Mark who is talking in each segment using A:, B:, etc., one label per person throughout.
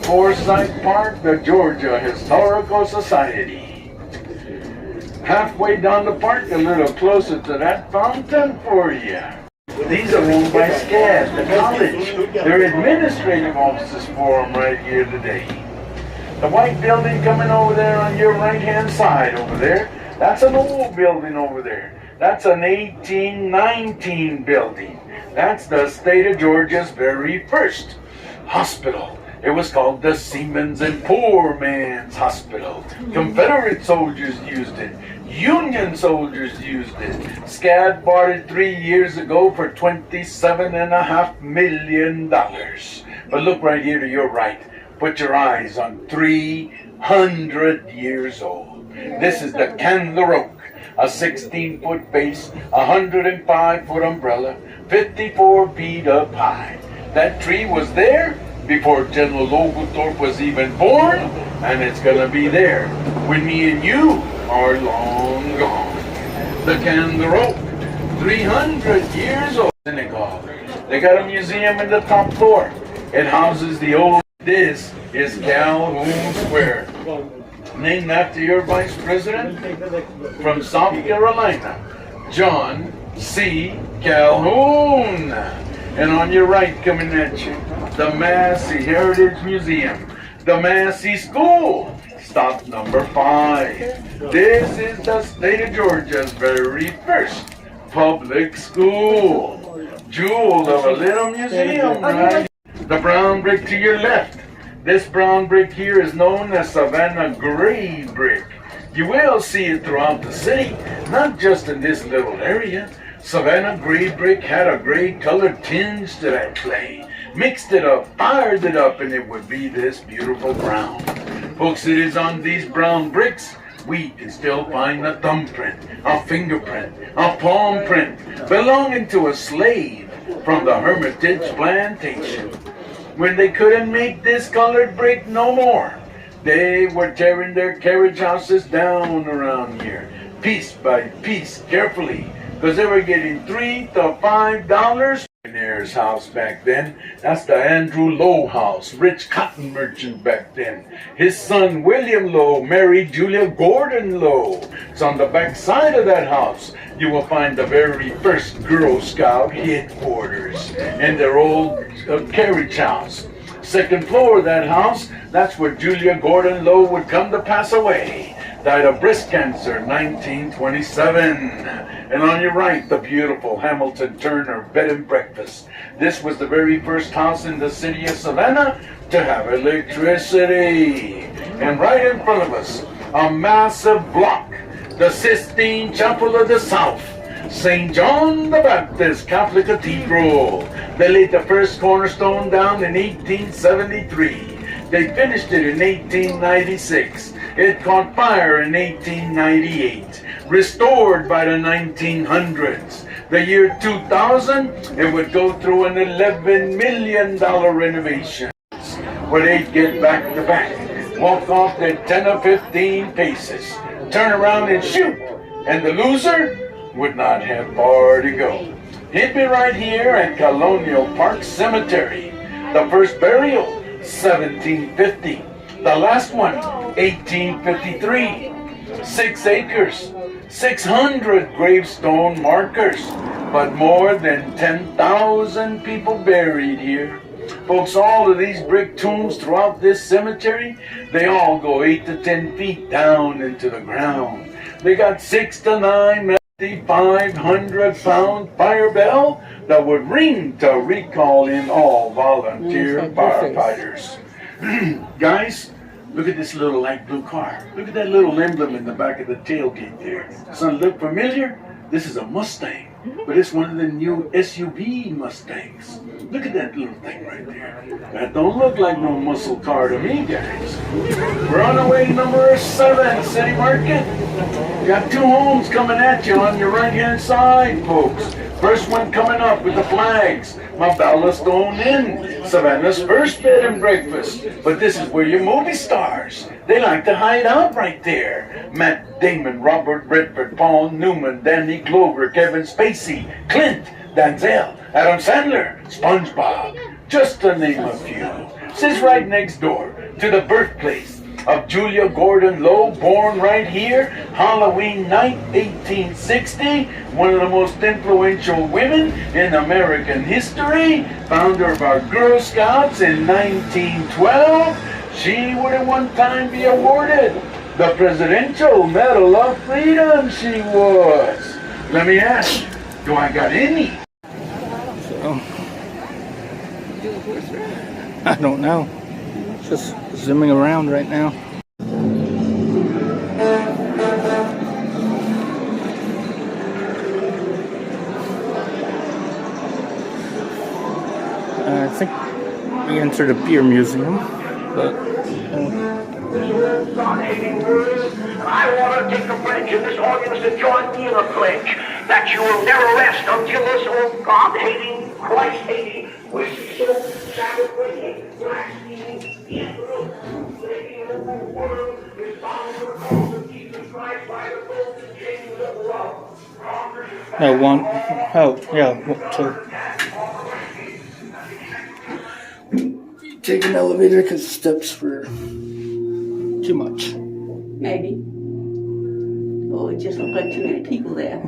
A: Forsyth Park, the Georgia Historical Society. Halfway down the park, a little closer to that fountain for you. These are owned by SCAD, the college. They're administrative offices for them right here today. The white building coming over there on your right-hand side over there, that's an old building over there. That's an 1819 building. That's the state of Georgia's very first hospital. It was called the Seamen's and Poor Man's Hospital. Confederate soldiers used it. Union soldiers used it. SCAD bought it 3 years ago for $27.5 million. But look right here to your right. Put your eyes on 300 years old. This is the Candler Oak. A 16-foot base, 105-foot umbrella, 54 feet up high. That tree was there before General Oglethorpe was even born, and it's going to be there when me and you are long gone. The Candler Oak, 300 years old. They got a museum in the top floor. It houses the old. This is Calhoun Square, named after your vice president from South Carolina, John C. Calhoun. And on your right, coming at you, the Massey Heritage Museum, the Massey School, stop number 5. This is the state of Georgia's very first public school. Jewel of a little museum, right? The brown brick to your left. This brown brick here is known as Savannah gray brick. You will see it throughout the city, not just in this little area. Savannah gray brick had a gray colored tinge to that clay. Mixed it up, fired it up, and it would be this beautiful brown. Folks, it is on these brown bricks we can still find a thumbprint, a fingerprint, a palm print belonging to a slave from the Hermitage Plantation. When they couldn't make this colored brick no more, they were tearing their carriage houses down around here, piece by piece, carefully, because they were getting $3 to $5. Millionaire's house back then. That's the Andrew Lowe house, rich cotton merchant back then. His son William Lowe married Julia Gordon Lowe. So on the back side of that house, you will find the very first Girl Scout headquarters in their old carriage house. Second floor of that house, that's where Julia Gordon Lowe would come to pass away. Died of breast cancer, 1927. And on your right, the beautiful Hamilton Turner bed and breakfast. This was the very first house in the city of Savannah to have electricity. And right in front of us, a massive block, the Sistine Chapel of the South, St. John the Baptist Catholic Cathedral. They laid the first cornerstone down in 1873. They finished it in 1896. It caught fire in 1898. Restored by the 1900s. The year 2000, it would go through an $11 million renovation, where they'd get back to back, walk off at 10 or 15 paces, turn around and shoot, and the loser would not have far to go. He'd be right here at Colonial Park Cemetery. The first burial, 1750. The last one, 1853. 6 acres, 600 gravestone markers, but more than 10,000 people buried here. Folks, all of these brick tombs throughout this cemetery, they all go 8 to 10 feet down into the ground. They got 6 to 9 500-pound fire bell that would ring to recall in all volunteer firefighters. Guys, look at this little light blue car. Look at that little emblem in the back of the tailgate there. Doesn't it look familiar? This is a Mustang, but it's one of the new SUV Mustangs. Look at that little thing right there. That don't look like no muscle car to me, guys. We're on our way to number 7, City Market. Got 2 homes coming at you on your right-hand side, folks. First one coming up with the flags, Mabella Stone Inn, Savannah's first bed and breakfast. But this is where your movie stars, they like to hide out right there. Matt Damon, Robert Redford, Paul Newman, Danny Glover, Kevin Spacey, Clint, Denzel, Adam Sandler, SpongeBob, just to name a few. Sits right next door to the birthplace of Julia Gordon Low, born right here, Halloween night, 1860, one of the most influential women in American history, founder of our Girl Scouts in 1912. She would at one time be awarded the Presidential Medal of Freedom, she was. Let me ask you, do I got any?
B: So, I don't know. Just zooming around right now. I think we entered a beer museum, but
C: I want to take the pledge of this audience to join me in a pledge that you will never rest until this old God-hating, Christ-hating, whiskey-soaked, Sabbath-breaking, blaspheming, emperor, lady of the world is bound to the cause of Jesus Christ by the golden chains of love.
B: take an elevator because the steps were too much.
D: Maybe. Oh, it just looked like too many people there.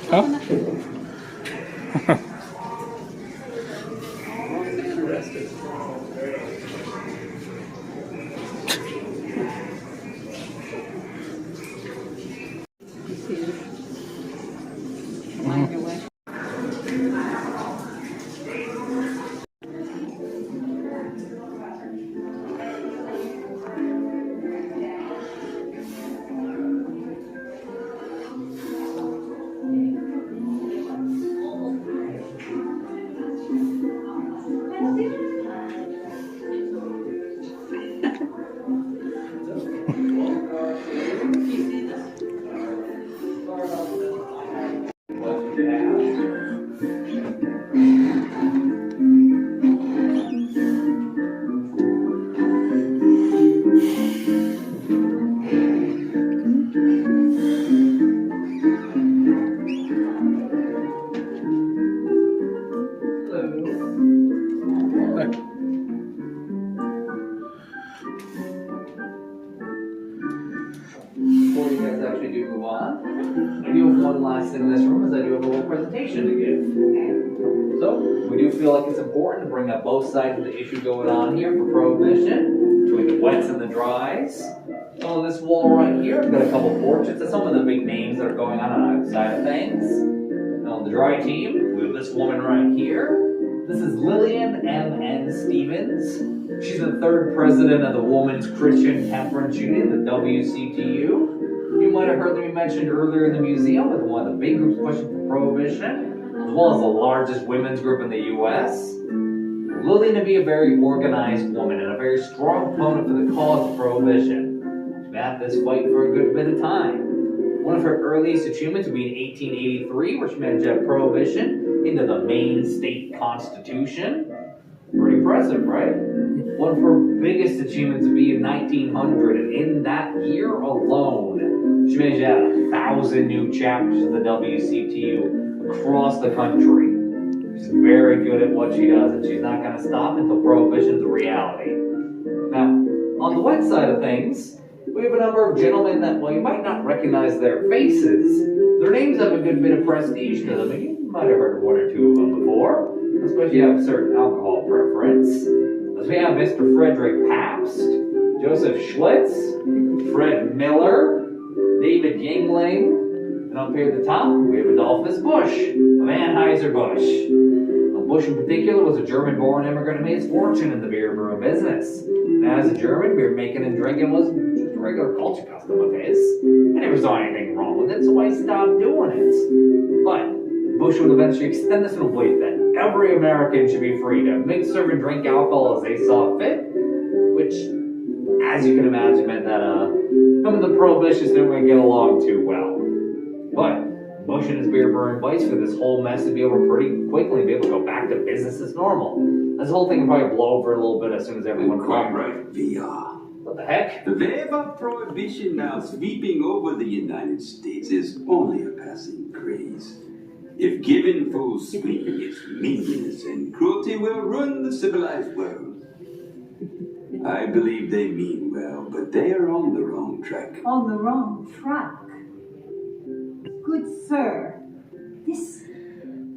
B: Huh?
E: Before you guys actually do move on, I do have one last thing in this room, is I do have a little presentation to give. So, we do feel like it's important to bring up both sides of the issue going on here for prohibition, between the wets and the dries. So on this wall right here, I've got a couple portraits of some of the big names that are going on either side of things. And on the dry team, we have this woman right here. This is Lillian M.N. Stevens. She's the third president of the Women's Christian Temperance Union, the WCTU. You might have heard them mentioned earlier in the museum as one of the big groups pushing for prohibition, as well as the largest women's group in the U.S. Lillian to be a very organized woman and a very strong opponent for the cause of prohibition. She's been at this fight for a good bit of time. One of her earliest achievements would be in 1883, where she managed to have prohibition into the Maine state constitution. Pretty impressive, right? One of her biggest achievements would be in 1900, and in that year alone, she managed to add 1,000 new chapters of the WCTU across the country. She's very good at what she does, and she's not going to stop until prohibition's a reality. Now, on the wet side of things, we have a number of gentlemen that, while you might not recognize their faces, their names have a good bit of prestige to them, and you might have heard of one or two of them before, especially if you have a certain alcohol preference. As we have Mr. Frederick Pabst, Joseph Schlitz, Fred Miller, David Yingling, and up here at the top, we have Adolphus Busch of Anheuser-Busch. Busch in particular was a German-born immigrant who made his fortune in the beer brewing business. Now, as a German, beer making and drinking was just a regular culture custom of his. And he never saw anything wrong with it, so why stopped doing it? But Busch would eventually extend this in a belief that every American should be free to mix, serve, and drink alcohol as they saw fit, which, as you can imagine, meant that some of the prohibitionists didn't really get along too well. But Busch and his beer brewing vice for this whole mess to be over pretty quickly and be able to go back to business as normal. This whole thing would probably blow over a little bit as soon as everyone
F: quite right, VR.
E: What the heck?
F: The wave of prohibition now sweeping over the United States is only a passing craze. If given full swing, its meanness and cruelty will ruin the civilized world. I believe they mean well, but they are on the wrong track.
G: On the wrong track? Good sir, this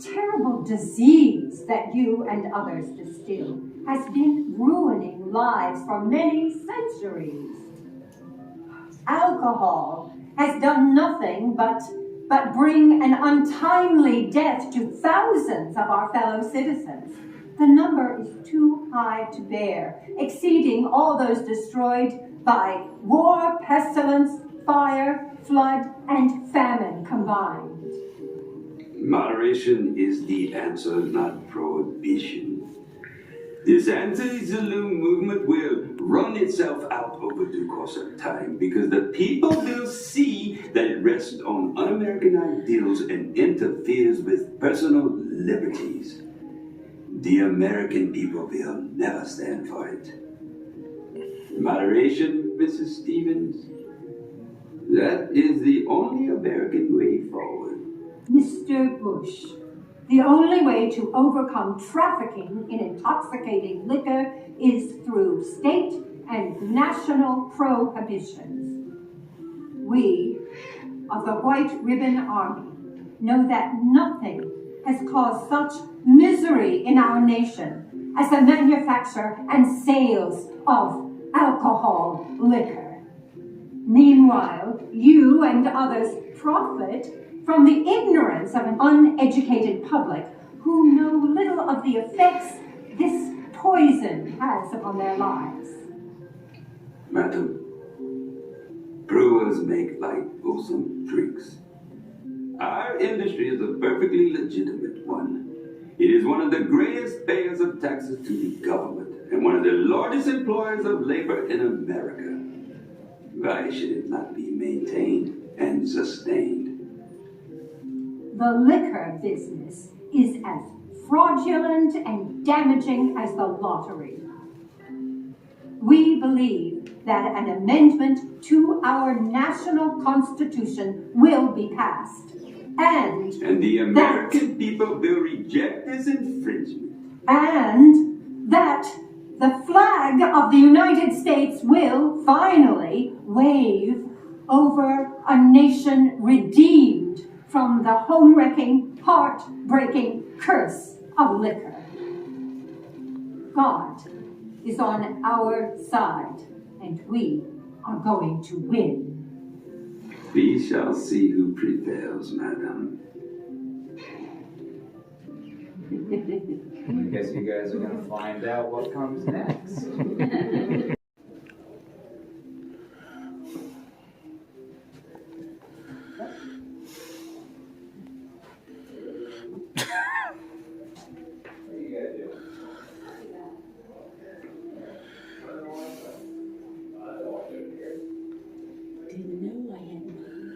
G: terrible disease that you and others distill has been ruining lives for many centuries. Alcohol has done nothing but bring an untimely death to thousands of our fellow citizens. The number is too high to bear, exceeding all those destroyed by war, pestilence, fire, flood, and famine combined.
F: Moderation is the answer, not prohibition. This anti-Zulu movement will run itself out over due course of time because the people will see that it rests on un-American ideals and interferes with personal liberties. The American people will never stand for it. Moderation, Mrs. Stevens, that is the only American way forward.
G: Mr. Bush, the only way to overcome trafficking in intoxicating liquor is through state and national prohibitions. We of the White Ribbon Army know that nothing has caused such misery in our nation as the manufacture and sales of alcohol liquor. Meanwhile, you and others profit from the ignorance of an uneducated public who know little of the effects this poison has upon their lives.
F: Madam, brewers make light, wholesome drinks. Our industry is a perfectly legitimate one. It is one of the greatest payers of taxes to the government and one of the largest employers of labor in America. Why should it not be maintained and sustained?
G: The liquor business is as fraudulent and damaging as the lottery. We believe that an amendment to our national constitution will be passed. And
F: the American people will reject this infringement.
G: And that the flag of the United States will finally wave over a nation redeemed from the home-wrecking, heart-breaking curse of liquor. God is on our side, and we are going to win.
F: We shall see who prevails, madam.
E: I guess you guys are gonna find out what comes next.
D: Didn't know I had my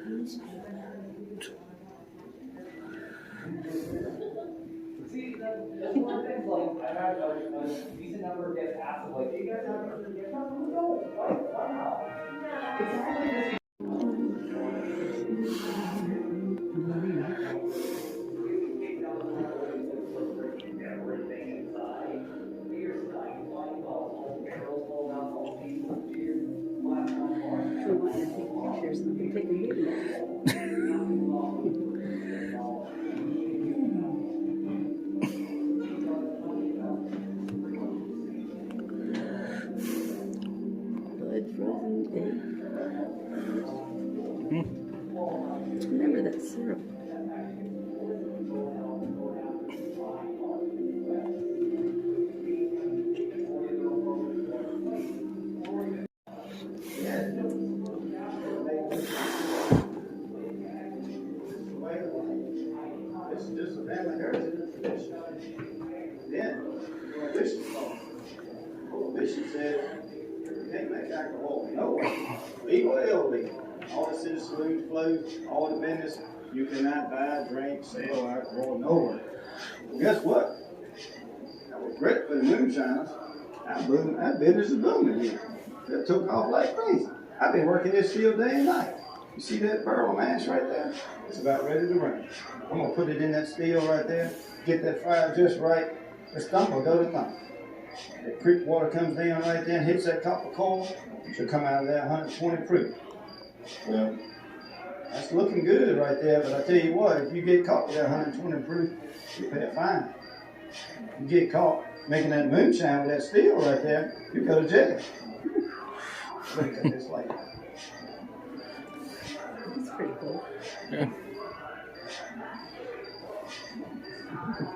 D: newspaper.
E: See, that's one of the things, like, I had a decent number of guests asked, like, do you guys have anything to get from? No, why not? Exactly this.
D: So why not take pictures and we can take a video? Blood frozen egg. Remember that syrup.
H: This is just a family heritage tradition. Then, prohibition comes. Prohibition says you can't make alcohol nowhere, legal or illegal. All the city saloons closed, all the business, you cannot buy, drink, sell alcohol nowhere. Well, guess what? That was great for the moonshiners. That business is booming here. It took off like crazy. I've been working this field day and night. You see that barrel of mash right there? It's about ready to run. I'm gonna put it in that steel right there, get that fire just right. The stump will go to thump. The creek water comes down right there and hits that copper coil. It should come out of there 120 proof. Well, that's looking good right there, but I tell you what, if you get caught with that 120 proof, you pay a fine. You get caught making that moonshine with that steel right there, you go to jail. Look at this light.
D: It's pretty cool.
B: Yeah.
D: Okay.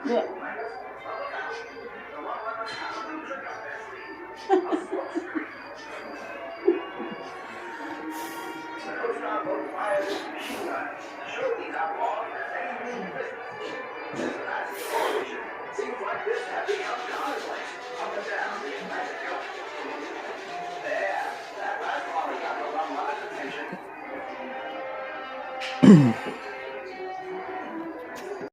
D: Look.